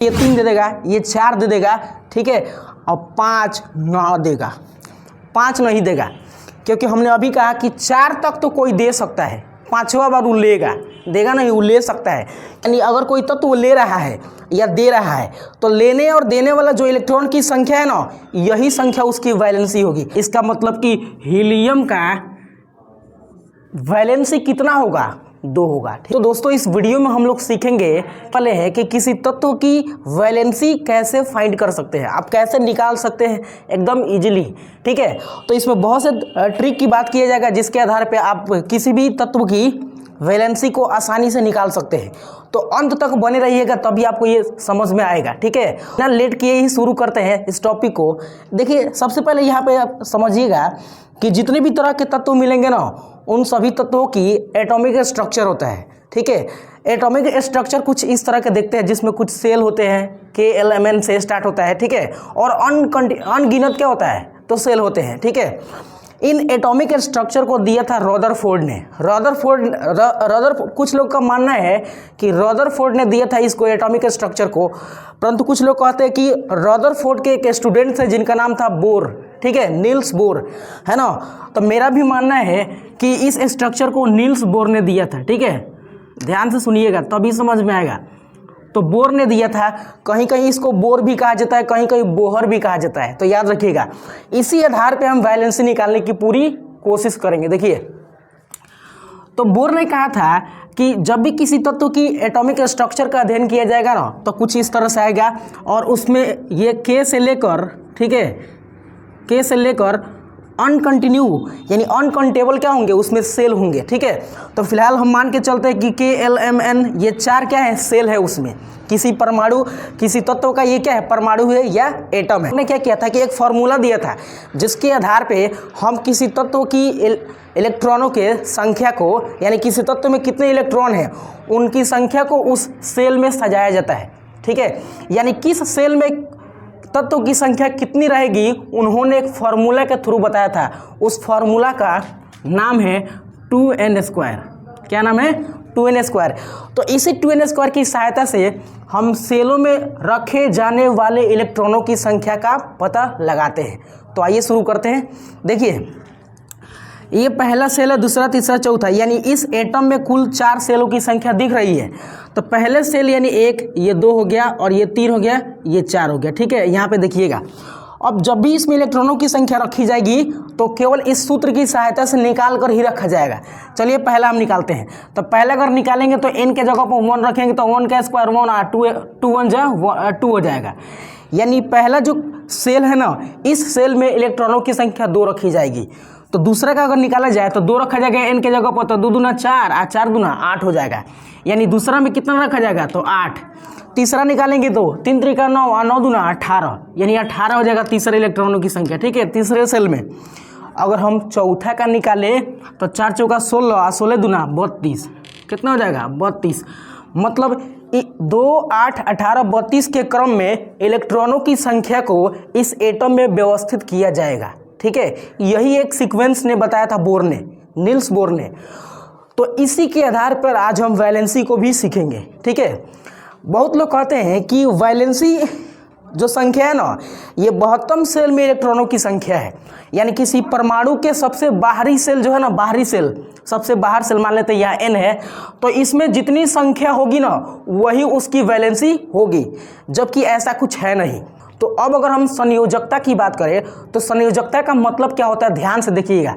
ये 3 दे देगा, ये 4 दे देगा, ठीक है, और 5 9 देगा, 5 नहीं देगा, क्योंकि हमने अभी कहा कि 4 तक तो कोई दे सकता है, 5वां बार वो लेगा, देगा नहीं, वो ले सकता है। यानी अगर कोई तत्व वो ले रहा है या दे रहा है तो लेने और देने वाला जो इलेक्ट्रॉन की संख्या है ना, यही संख्या उसकी वैलेंसी होगी। इसका मतलब कि हीलियम का वैलेंसी कितना होगा, 2 होगा। तो दोस्तों इस वीडियो में हम लोग सीखेंगे पहले है कि किसी तत्व की वैलेंसी कैसे फाइंड कर सकते हैं, आप कैसे निकाल सकते हैं एकदम इजीली, ठीक है। तो इसमें बहुत से ट्रिक की बात किया जाएगा जिसके आधार पे आप किसी भी तत्व की वैलेंसी को आसानी से निकाल सकते हैं। तो अंत तक बने रहिएगा तभी आपको ये समझ में आएगा, ठीक है ना। लेट किए ही शुरू करते हैं इस टॉपिक को। देखिए सबसे पहले यहाँ पे आप समझिएगा कि जितने भी तरह के तत्व मिलेंगे ना, उन सभी तत्वों की एटॉमिक स्ट्रक्चर होता है, ठीक है। एटॉमिक स्ट्रक्चर कुछ इस तरह के देखते हैं जिसमें कुछ सेल होते हैं, KLMN से स्टार्ट होता है, ठीक है, और अनगिनत क्या होता है, तो सेल होते हैं, ठीक है। इन एटॉमिक स्ट्रक्चर को दिया था रदरफोर्ड ने। कुछ लोग का मानना है कि रदरफोर्ड ने दिया था इसको एटॉमिक स्ट्रक्चर को, परंतु कुछ लोग कहते हैं कि रदरफोर्ड के एक स्टूडेंट थे जिनका नाम था बोर, ठीक है, नील्स बोर, है ना। तो मेरा भी मानना है कि इस स्ट्रक्चर को नील्स बोर ने दिया था, ठीक है, ध्यान से सुनिएगा तभी समझ में आएगा। तो बोर ने दिया था, कहीं कहीं इसको बोर भी कहा जाता है, कहीं कहीं बोहर भी कहा जाता है, तो याद रखिएगा। इसी आधार पे हम वैलेंसी निकालने की पूरी कोशिश करेंगे। देखिए तो बोर ने कहा था कि जब भी किसी तत्व की एटॉमिक स्ट्रक्चर का अध्ययन किया जाएगा ना, तो कुछ इस तरह से आएगा, और उसमें ये K से लेकर, ठीक है, K से लेकर अनकंटिन्यू यानी अनकाउंटेबल क्या होंगे, उसमें सेल होंगे, ठीक है। तो फिलहाल हम मान के चलते हैं कि KLMN ये 4 क्या है, सेल है उसमें। किसी परमाणु, किसी तत्व का ये क्या है, परमाणु है या एटम है। हमने क्या किया था कि एक फॉर्मूला दिया था जिसके आधार पे हम किसी तत्व की इलेक्ट्रॉनों के संख्या को, यानी किसी तत्व में कितने इलेक्ट्रॉन हैं उनकी संख्या को उस सेल में सजाया जाता है, ठीक है। यानी किस सेल में तत्व की संख्या कितनी रहेगी उन्होंने एक फार्मूला के थ्रू बताया था। उस फार्मूला का नाम है 2n²। क्या नाम है, 2n²। तो इसी 2n² की सहायता से हम सेलों में रखे जाने वाले इलेक्ट्रॉनों की संख्या का पता लगाते हैं। तो आइए शुरू करते हैं। देखिए ये पहला सेल है, दूसरा, तीसरा, चौथा, यानी इस एटम में कुल 4 सेलों की संख्या दिख रही है। तो पहले सेल यानी 1, ये 2 हो गया, और ये 3 हो गया, ये 4 हो गया, ठीक है। यहाँ पे देखिएगा अब जब भी इसमें इलेक्ट्रॉनों की संख्या रखी जाएगी तो केवल इस सूत्र की सहायता से निकाल कर ही रखा जाएगा। चलिए पहला हम निकालते हैं। तो पहले अगर निकालेंगे तो n के जगह पर 1 रखेंगे तो 1 का स्क्वायर 1, 2 1 जा 2 हो जाएगा। यानी पहला जो सेल है ना, इस सेल में इलेक्ट्रॉनों की संख्या 2 रखी जाएगी। तो दूसरा का अगर निकाला जाए तो 2 रखा जाएगा n के जगह पर, तो 2 दूना 4, 4 दूना 8 हो जाएगा। यानी दूसरा में कितना रखा जाएगा, तो 8। तीसरा निकालेंगे तो 3 त्रिका 9, 9 दूना 18, यानी 18 हो जाएगा तीसरे इलेक्ट्रॉनों की संख्या, ठीक है, तीसरे सेल में। अगर हम चौथा का निकाले तो 4 चौका 16, 16 दूना 32, कितना हो जाएगा, 32। मतलब 2, 8, 18, 32 के क्रम में इलेक्ट्रॉनों की संख्या को इस एटम में व्यवस्थित किया जाएगा, ठीक है। यही एक सीक्वेंस ने बताया था बोर ने, नील्स बोर ने। तो इसी के आधार पर आज हम वैलेंसी को भी सीखेंगे, ठीक है। बहुत लोग कहते हैं कि वैलेंसी जो संख्या है ना, ये 72 सेल में इलेक्ट्रॉनों की संख्या है। यानी किसी परमाणु के सबसे बाहरी सेल जो है ना, बाहरी सेल, सबसे बाहर सेल मान लेते हैं, यहाँ n है, तो इसमें जितनी संख्या होगी ना वही उसकी वैलेंसी होगी, जबकि ऐसा कुछ है नहीं। तो अब अगर हम संयोजकता की बात करें तो संयोजकता का मतलब क्या होता है, ध्यान से देखिएगा।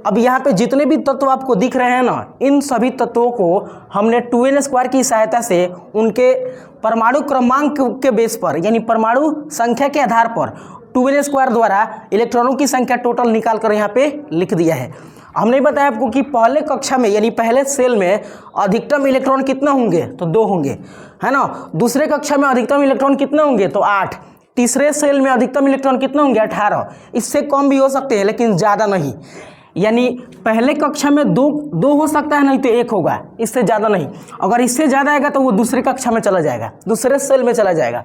अब यहाँ पे जितने भी तत्व आपको दिख रहे हैं ना, इन सभी तत्वों को हमने 2n² की सहायता से उनके परमाणु क्रमांक के बेस पर, यानी परमाणु संख्या के आधार पर 2n² द्वारा इलेक्ट्रॉनों की संख्या टोटल निकाल कर यहाँ पे लिख दिया है। हमने बताया आपको कि पहले कक्षा में यानी पहले सेल में अधिकतम इलेक्ट्रॉन कितना होंगे, तो 2 होंगे, है ना। दूसरे कक्षा में अधिकतम इलेक्ट्रॉन कितने होंगे, तो 8। तीसरे सेल में अधिकतम इलेक्ट्रॉन कितने होंगे, 18। इससे कम भी हो सकते हैं लेकिन ज़्यादा नहीं। यानी पहले कक्षा में 2 हो सकता है, नहीं तो 1 होगा, इससे ज़्यादा नहीं। अगर इससे ज़्यादा आएगा तो वो दूसरे कक्षा में चला जाएगा, दूसरे सेल में चला जाएगा।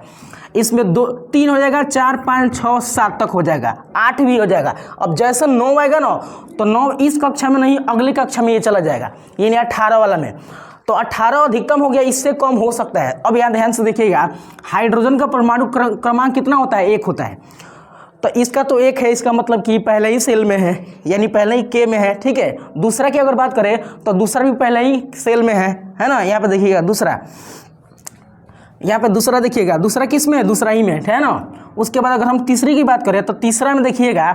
इसमें 2, 3 हो जाएगा, 4, 5, 6, 7 तक हो जाएगा, 8 भी हो जाएगा। अब जैसे 9 आएगा ना, तो 9 इस कक्षा में नहीं, अगली कक्षा में ये चला जाएगा, यानी 18 वाला में। तो 18 अधिकतम हो गया, इससे कम हो सकता है। अब यहाँ ध्यान से देखिएगा, हाइड्रोजन का परमाणु क्रमांक कितना होता है? 1 होता है। तो इसका तो 1 है, इसका मतलब कि पहले ही सेल में है, यानी पहले ही K में है, ठीक है। दूसरा की अगर बात करें तो दूसरा भी पहले ही सेल में है ना। यहाँ पे देखिएगा दूसरा, यहाँ पे दूसरा देखिएगा, दूसरा किस में है? दूसरा ही में है ना। उसके बाद अगर हम तीसरी की बात करें तो तीसरा में देखिएगा,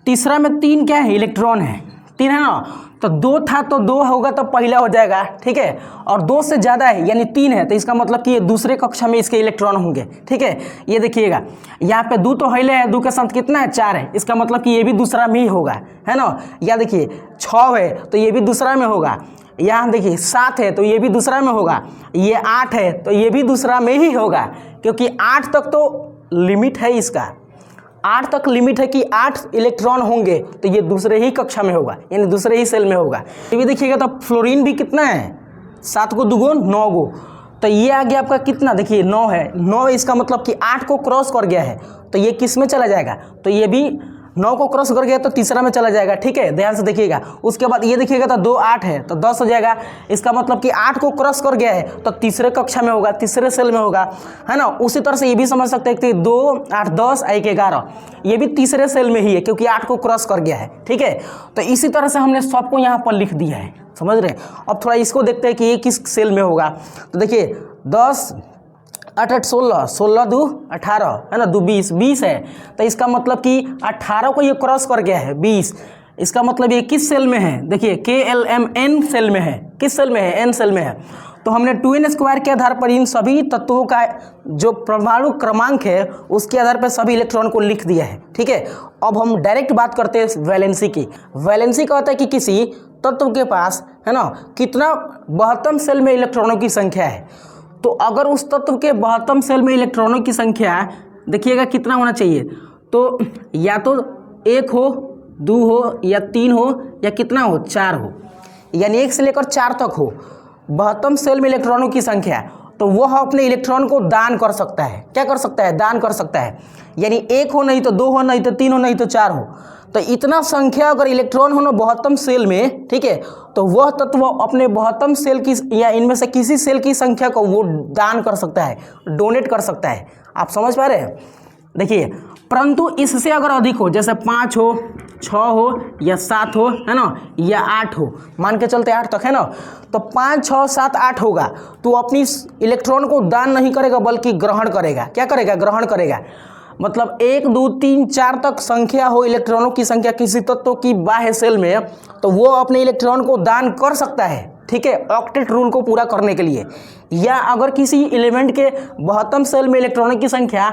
तीसरा में 3 क्या है? इलेक्ट्रॉन है, 3 है ना। तो 2 था तो 2 होगा तो पहला हो जाएगा, ठीक है। और 2 से ज़्यादा है यानी 3 है, तो इसका मतलब कि ये दूसरे कक्षा में इसके इलेक्ट्रॉन होंगे, ठीक है। ये देखिएगा यहाँ पे 2 तो हिले है, 2 के साथ कितना है? 4 है, इसका मतलब कि ये भी दूसरा में ही होगा, है ना। या देखिए 6 है तो ये भी दूसरा में होगा। यहाँ देखिए 7 है तो ये भी दूसरा में होगा। ये 8 है तो ये भी दूसरा में ही होगा, क्योंकि 8 तक तो लिमिट है इसका, 8 तक लिमिट है कि 8 इलेक्ट्रॉन होंगे, तो ये दूसरे ही कक्षा में होगा, यानी दूसरे ही सेल में होगा। ये भी देखिएगा तो फ्लोरीन भी कितना है? 7 को 2 9 गो, तो ये आ गया आपका कितना? देखिए 9 है, 9 इसका मतलब कि 8 को क्रॉस कर गया है, तो ये किस में चला जाएगा? तो ये भी 9 को क्रॉस कर गया तो तीसरा में चला जाएगा, ठीक है। ध्यान से देखिएगा। उसके बाद ये देखिएगा तो 2 8 है तो 10 हो जाएगा, इसका मतलब कि 8 को क्रॉस कर गया है तो तीसरे कक्षा में होगा, तीसरे सेल में होगा, है ना। उसी तरह से ये भी समझ सकते हैं कि 2 8 10 1 11 ये भी तीसरे सेल में ही है, क्योंकि 8 को क्रॉस कर गया है, ठीक है। तो इसी तरह से हमने सबको यहाँ पर लिख दिया है, समझ रहे हैं। अब थोड़ा इसको देखते हैं कि ये किस सेल में होगा। तो देखिए 10 8 8 16 16 2 18 है ना, 2 20 20 है, तो इसका मतलब कि 18 को ये क्रॉस कर गया है 20, इसका मतलब ये किस सेल में है? देखिए KLMN सेल में है, किस सेल में है? N सेल में है। तो हमने 2n² के आधार पर इन सभी तत्वों का जो परमाणु क्रमांक है उसके आधार पर सभी इलेक्ट्रॉन को लिख दिया है, ठीक है। अब हम डायरेक्ट बात करते हैं वैलेंसी की। वैलेंसी का होता है कि किसी तत्व के पास, है ना, कितना 72 सेल में इलेक्ट्रॉनों की संख्या है। तो अगर उस तत्व के 72 सेल में इलेक्ट्रॉनों की संख्या देखिएगा कितना होना चाहिए, तो या तो 1 हो, 2 हो, या 3 हो, या कितना हो? 4 हो, यानी 1 से लेकर 4 तक हो 72 सेल में इलेक्ट्रॉनों की संख्या, तो वह अपने इलेक्ट्रॉन को दान कर सकता है। क्या कर सकता है? दान कर सकता है, यानी 1 हो, नहीं तो 2 हो, नहीं तो 3 हो, नहीं तो 4 हो। तो इतना संख्या अगर इलेक्ट्रॉन हो ना 72 सेल में, ठीक है, तो वह तत्व अपने 72 सेल की या इनमें से किसी सेल की संख्या को वो दान कर सकता है, डोनेट कर सकता है। आप समझ पा रहे हैं? देखिए, परंतु इससे अगर अधिक हो, जैसे 5 हो, 6 हो, या 7 हो, है ना, या 8 हो, मान के चलते 8 तक, है ना, तो 5 6 7 8 होगा, तो अपनी इलेक्ट्रॉन को दान नहीं करेगा बल्कि ग्रहण करेगा। क्या करेगा? ग्रहण करेगा। मतलब 1 2 3 4 तक संख्या हो इलेक्ट्रॉनों की संख्या किसी तत्व की बाह्य सेल में, तो वो अपने इलेक्ट्रॉन को दान कर सकता है, ठीक है, ऑक्टेट रूल को पूरा करने के लिए। या अगर किसी एलिमेंट के 72 सेल में इलेक्ट्रॉनों की संख्या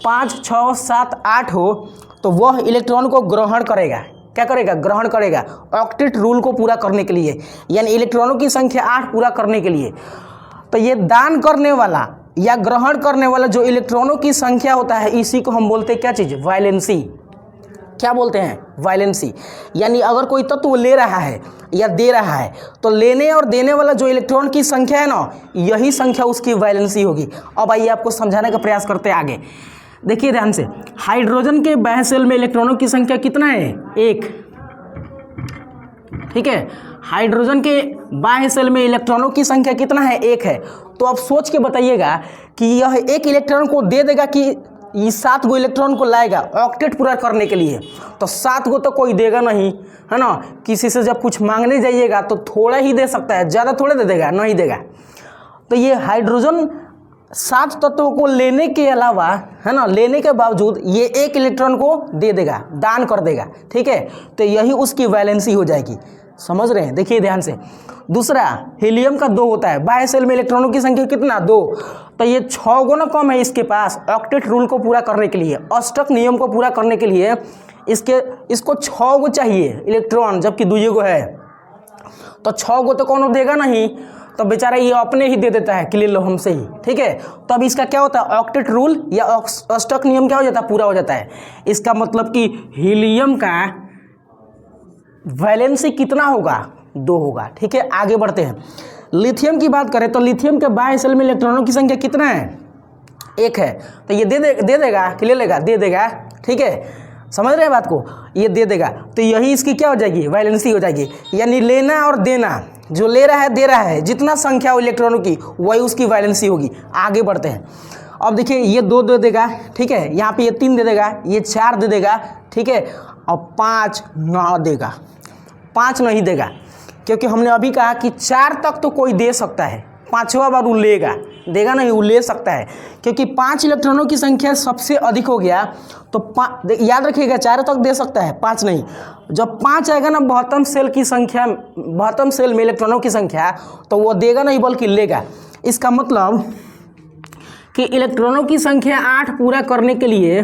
5 6 7 8 हो, तो वह इलेक्ट्रॉन को ग्रहण करेगा। क्या करेगा? ग्रहण करेगा, ऑक्टेट रूल को पूरा करने के लिए, यानी इलेक्ट्रॉनों की संख्या 8 पूरा करने के लिए। तो ये दान करने वाला या ग्रहण करने वाला जो इलेक्ट्रॉनों की संख्या होता है, इसी को हम बोलते हैं क्या चीज़? वैलेंसी। क्या बोलते हैं? वैलेंसी। यानी अगर कोई तत्व ले रहा है या दे रहा है, तो लेने और देने वाला जो इलेक्ट्रॉन की संख्या है ना, यही संख्या उसकी वैलेंसी होगी। अब आइए आपको समझाने का प्रयास करते हैं आगे। देखिए ध्यान से, हाइड्रोजन के बाह्य सेल में इलेक्ट्रॉनों की संख्या कितना है? 1, ठीक है। हाइड्रोजन के बाह्य सेल में इलेक्ट्रॉनों की संख्या कितना है? 1 है। तो आप सोच के बताइएगा कि यह 1 इलेक्ट्रॉन को दे देगा कि ये 7 गो इलेक्ट्रॉन को लाएगा ऑक्टेट पूरा करने के लिए? तो 7 गो तो कोई देगा नहीं, है ना। किसी से जब कुछ मांगने जाइएगा तो थोड़ा ही दे सकता है, ज़्यादा थोड़े दे देगा, नहीं देगा। तो ये हाइड्रोजन 7 तत्वों को लेने के अलावा, है ना, लेने के बावजूद ये 1 इलेक्ट्रॉन को दे देगा, दान कर देगा, ठीक है। तो यही उसकी वैलेंसी हो जाएगी। समझ रहे हैं? देखिए ध्यान से। दूसरा, हीलियम का 2 होता है, बाह्य सेल में इलेक्ट्रॉनों की संख्या कितना? 2। तो ये 6 गुना कम है इसके पास ऑक्टेट रूल को पूरा करने के लिए, अष्टक नियम को पूरा करने के लिए इसको 6 गो चाहिए इलेक्ट्रॉन, जबकि 2 गो है। तो 6 गो तो कौन देगा नहीं, तो बेचारा ये अपने ही दे देता है कि ले लो हमसे ही, ठीक है। तो अब इसका क्या होता है? ऑक्टेट रूल या अष्टक नियम क्या हो जाता है? पूरा हो जाता है। इसका मतलब कि हीलियम का वैलेंसी कितना होगा? 2 होगा, ठीक है। आगे बढ़ते हैं। लिथियम की बात करें तो लिथियम के बाह्य सेल में इलेक्ट्रॉनों की संख्या कितना है? 1 है। तो ये दे देगा कि ले लेगा? दे देगा, ठीक है। समझ रहे हैं बात को? ये दे देगा, तो यही इसकी क्या हो जाएगी? वैलेंसी हो जाएगी। यानी लेना और देना, जो ले रहा है दे रहा है, जितना संख्या हो इलेक्ट्रॉनों की वही उसकी वैलेंसी होगी। आगे बढ़ते हैं। अब देखिए ये 2 दे देगा, ठीक है, यहाँ पे ये 3 दे देगा, ये 4 दे देगा, ठीक है, और 5 ना देगा, 5 नहीं देगा, क्योंकि हमने अभी कहा कि 4 तक तो कोई दे सकता है, 5वां बार वो लेगा, देगा नहीं, वो ले सकता है, क्योंकि 5 इलेक्ट्रॉनों की संख्या सबसे अधिक हो गया तो याद रखिएगा 4 तक दे सकता है, 5 नहीं। जब 5 आएगा ना बॉटम सेल की संख्या, बॉटम सेल में इलेक्ट्रॉनों की संख्या, तो वो देगा नहीं बल्कि लेगा। इसका मतलब कि इलेक्ट्रॉनों की संख्या 8 पूरा करने के लिए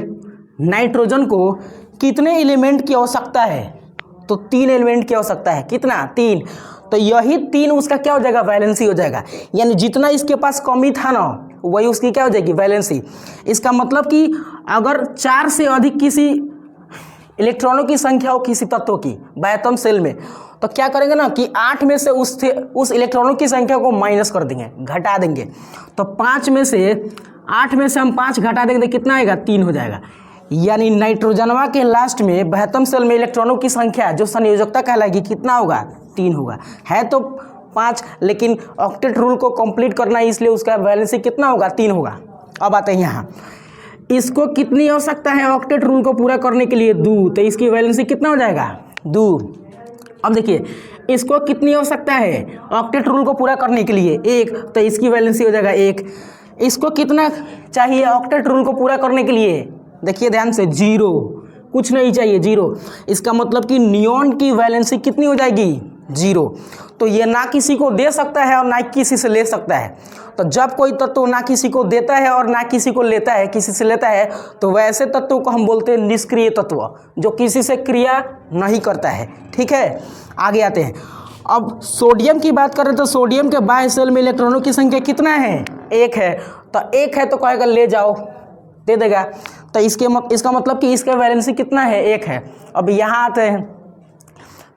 नाइट्रोजन को कितने एलिमेंट की आवश्यकता है? तो 3 एलिमेंट की आवश्यकता है। कितना? 3। तो यही 3 उसका क्या हो जाएगा? वैलेंसी हो जाएगा। यानी जितना इसके पास कमी था ना वही उसकी क्या हो जाएगी? वैलेंसी। इसका मतलब कि अगर 4 से अधिक किसी इलेक्ट्रॉनों की संख्या हो किसी तत्व की एटम सेल में, तो क्या करेंगे ना कि 8 में से उस इलेक्ट्रॉनों की संख्या को माइनस कर देंगे, घटा देंगे। तो 8 में से हम 5 घटा देंगे, कितना आएगा? 3 हो जाएगा। यानी नाइट्रोजनवा के लास्ट में एटम सेल में इलेक्ट्रॉनों की संख्या जो संयोजकता कहलाएगी कितना होगा? 3 होगा। है तो 5, लेकिन ऑक्टेट रूल को कंप्लीट करना है, इसलिए उसका वैलेंसी कितना होगा? 3 होगा। अब आते हैं यहाँ, इसको कितनी आवश्यकता है ऑक्टेट रूल को पूरा करने के लिए? 2। तो इसकी वैलेंसी कितना हो जाएगा? 2। अब देखिए इसको कितनी आवश्यकता है ऑक्टेट रूल को पूरा करने के लिए? 1। तो इसकी वैलेंसी हो जाएगा 1। इसको कितना चाहिए ऑक्टेट रूल को पूरा करने के लिए? देखिए ध्यान से, 0, कुछ नहीं चाहिए, 0। इसका मतलब कि नियॉन की वैलेंसी कितनी हो जाएगी? 0। तो ये ना किसी को दे सकता है और ना किसी से ले सकता है। तो जब कोई तत्व ना किसी को देता है और ना किसी को लेता है, किसी से लेता है, तो वैसे तत्व को हम बोलते हैं निष्क्रिय तत्व, जो किसी से क्रिया नहीं करता है। ठीक है, आगे आते हैं। अब सोडियम की बात करें तो सोडियम के बाह्य सेल में इलेक्ट्रॉनों की संख्या कितना है? 1 है। तो 1 है तो कहेगा ले जाओ, दे देगा। तो इसका मतलब कि इसका वैलेंसी कितना है? 1 है। अब यहाँ आते हैं,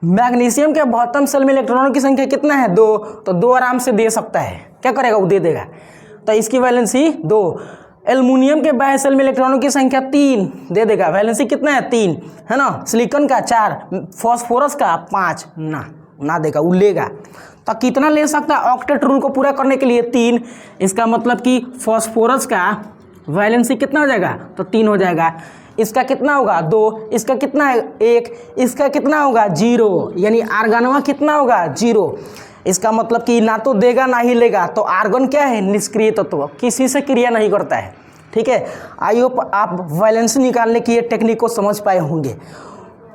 मैग्नीशियम के बॉटम सेल में इलेक्ट्रॉनों की संख्या कितना है? 2। तो 2 आराम से दे सकता है, क्या करेगा? वो दे देगा। तो इसकी वैलेंसी 2। एल्युमिनियम के बाह्य सेल में इलेक्ट्रॉनों की संख्या 3, दे देगा। वैलेंसी कितना है? 3, है ना। सिलिकॉन का 4, फास्फोरस का 5, ना देगा, वो लेगा। तो कितना ले सकता है ऑक्टेट रूल को पूरा करने के लिए? 3। इसका मतलब कि फास्फोरस का वैलेंसी कितना हो जाएगा? तो 3 हो जाएगा। इसका कितना होगा? 2। इसका कितना है? 1। इसका कितना होगा? 0। यानी आर्गनवा कितना होगा? 0। इसका मतलब कि ना तो देगा ना ही लेगा। तो आर्गन क्या है? निष्क्रिय तत्व, किसी से क्रिया नहीं करता है। ठीक है, आई होप आप वैलेंसी निकालने की ये टेक्निक को समझ पाए होंगे।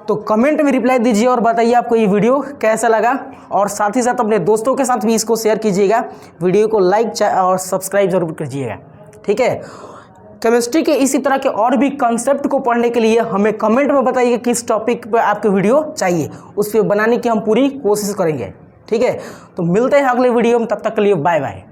तो कमेंट में रिप्लाई दीजिए और बताइए आपको ये वीडियो कैसा लगा, और साथ ही साथ अपने दोस्तों के साथ भी इसको शेयर कीजिएगा। वीडियो को लाइक और सब्सक्राइब जरूर कीजिएगा। ठीक है, केमिस्ट्री के इसी तरह के और भी कंसेप्ट को पढ़ने के लिए हमें कमेंट में बताइए किस टॉपिक पर आपको वीडियो चाहिए, उस पर बनाने की हम पूरी कोशिश करेंगे। ठीक है, तो मिलते हैं अगले वीडियो में, तब तक के लिए बाय बाय।